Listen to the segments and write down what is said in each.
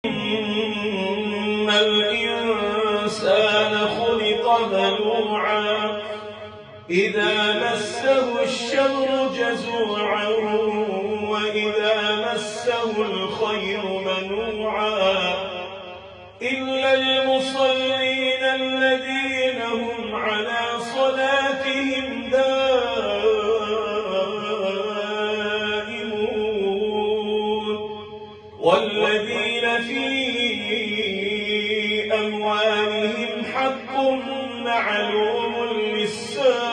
إن الإنسان خلق هلوعا إذا مسه الشر جزوعا وإذا مسه الخير منوعا إلا المصلين الذين هم على صلاتهم دائمون والذين في أموالهم حق معلوم للسائل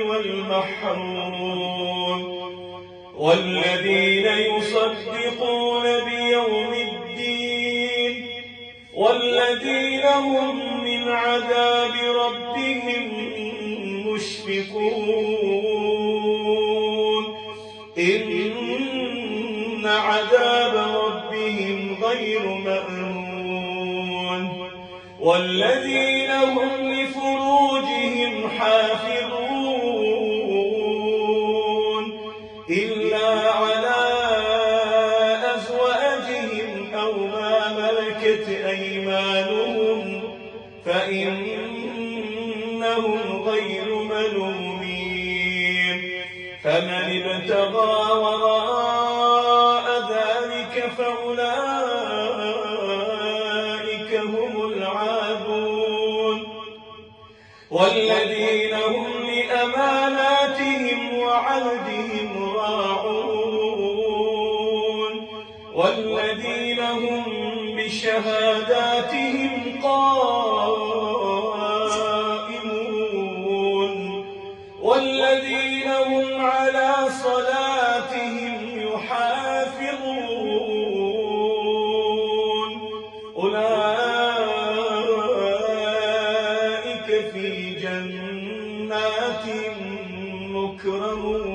والمحروم والذين يصدقون بيوم الدين والذين هم من عذاب ربهم مشفقون إن عذاب ربهم غير مأمون والذين هم لفروجهم حافظون إلا على أزواجهم أو ما ملكت أيمانهم فإنهم غير ملومين فمن ابتغى وراء ذلك فأولئك هم العادون والذين هم لأماناتهم وعهدهم راعون والذين هم بشهاداتهم قائمون والذين هم على صلاتهم يحافظون أولئك في جنات مكرمون.